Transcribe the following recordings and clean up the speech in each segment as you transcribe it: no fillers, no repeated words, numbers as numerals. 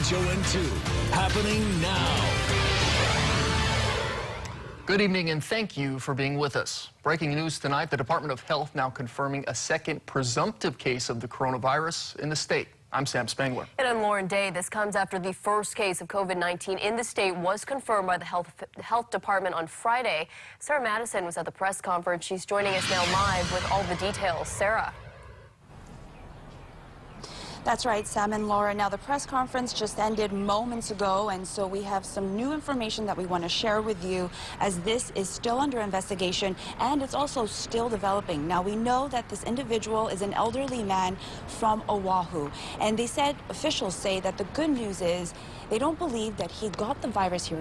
HON2, happening now. Good evening and thank you for being with us. Breaking news tonight, the Department of Health now confirming a second presumptive case of the coronavirus in the state. I'm Sam Spangler. And I'm Lauren Day. This comes after the first case of COVID-19 in the state was confirmed by the health department on Friday. Sarah Madison was at the press conference. She's joining us now live with all the details. Sarah. That's right, Sam and Laura. Now, the press conference just ended moments ago, and so we have some new information that we want to share with you as this is still under investigation and it's also still developing. Now, we know that this individual is an elderly man from Oahu, and officials say that the good news is they don't believe that he got the virus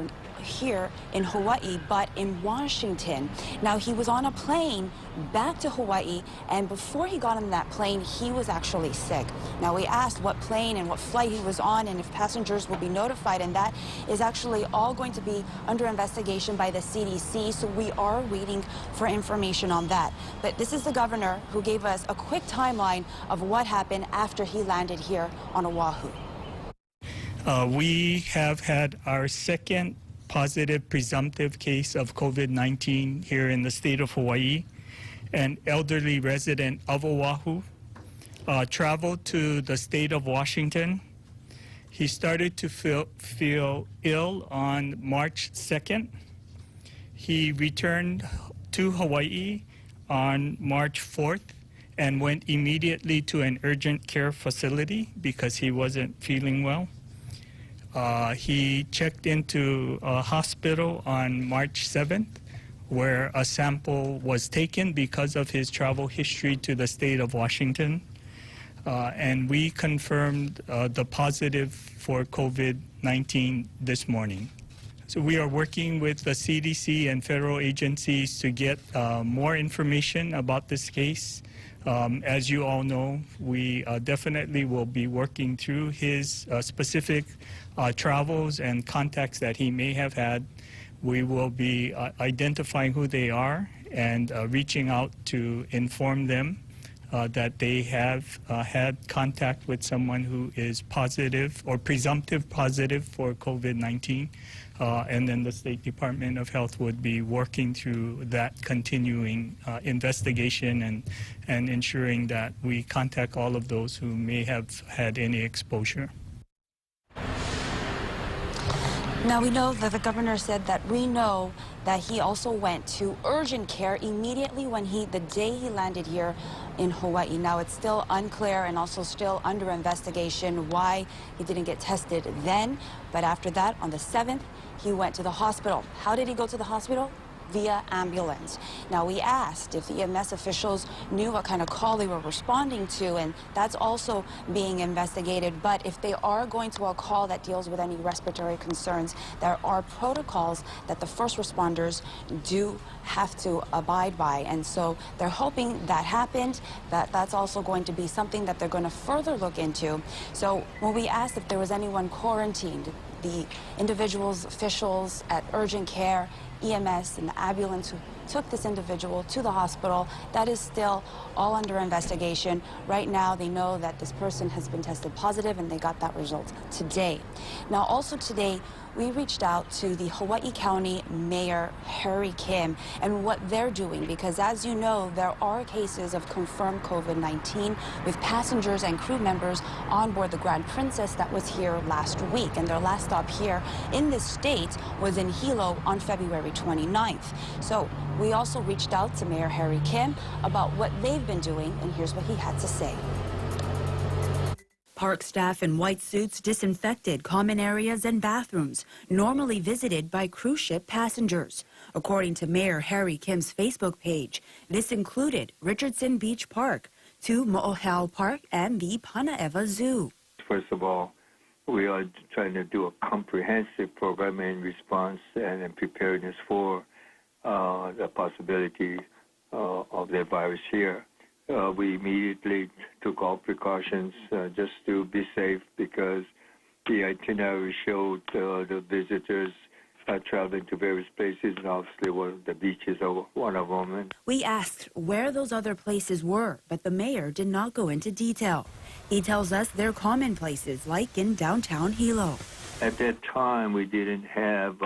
here in Hawaii, but in Washington. Now, he was on a plane back to Hawaii, and before he got on that plane, he was actually sick. Now, we asked what plane and what flight he was on and if passengers will be notified, and that is actually all going to be under investigation by the CDC, so we are waiting for information on that. But this is the governor who gave us a quick timeline of what happened after he landed here on Oahu. We have had our second positive presumptive case of COVID-19 here in the state of Hawaii. An elderly resident of Oahu traveled to the state of Washington. He started to feel ill on March 2nd. He returned to Hawaii on March 4th and went immediately to an urgent care facility because he wasn't feeling well. He checked into a hospital on March 7th, where a sample was taken because of his travel history to the state of Washington. And we confirmed the positive for COVID-19 this morning. So we are working with the CDC and federal agencies to get more information about this case. As you all know, we definitely will be working through his specific travels and contacts that he may have had. We will be identifying who they are and reaching out to inform them that they have had contact with someone who is positive or presumptive positive for COVID-19. And then the State Department of Health would be working through that continuing investigation and ensuring that we contact all of those who may have had any exposure. Now, we know that the governor said that we know that he also went to urgent care immediately the day he landed here in Hawaii. Now, it's still unclear and also still under investigation why he didn't get tested then. But after that, on the 7th, he went to the hospital. How did he go to the hospital? Via ambulance. Now, we asked if the EMS officials knew what kind of call they were responding to, and that's also being investigated. But if they are going to a call that deals with any respiratory concerns, there are protocols that the first responders do have to abide by. And so they're hoping that happened, that's also going to be something that they're going to further look into. So when we asked if there was anyone quarantined, the individuals, officials at urgent care, EMS, and the ambulance who took this individual to the hospital, that is still all under investigation. Right now, they know that this person has been tested positive and they got that result today. Now, also today, we reached out to the Hawaii County Mayor Harry Kim and what they're doing, because as you know, there are cases of confirmed COVID-19 with passengers and crew members on board the Grand Princess that was here last week, and their last stop here in this state was in Hilo on February 29th. So we also reached out to Mayor Harry Kim about what they've been doing, and here's what he had to say. Park staff in white suits disinfected common areas and bathrooms normally visited by cruise ship passengers. According to Mayor Harry Kim's Facebook page, this included Richardson Beach Park, 2 Mo'ohau Park, and the Panaeva Zoo. First of all, we are trying to do a comprehensive program in response and preparedness for the possibility of the virus here. We immediately took all precautions just to be safe, because the itinerary showed the visitors traveling to various places, and obviously the beaches are one of them. And We asked where those other places were, but the mayor did not go into detail. He tells us they're common places, like in downtown Hilo. at that time, we didn't have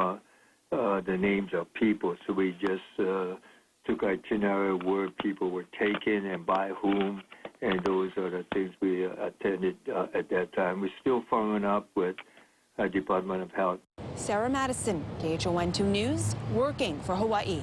the names of people, so we just took itinerary where people were taken and by whom, and those are the things we attended at that time. We're still following up with Department of Health. Sarah Madison, KHON2 News, working for Hawaii.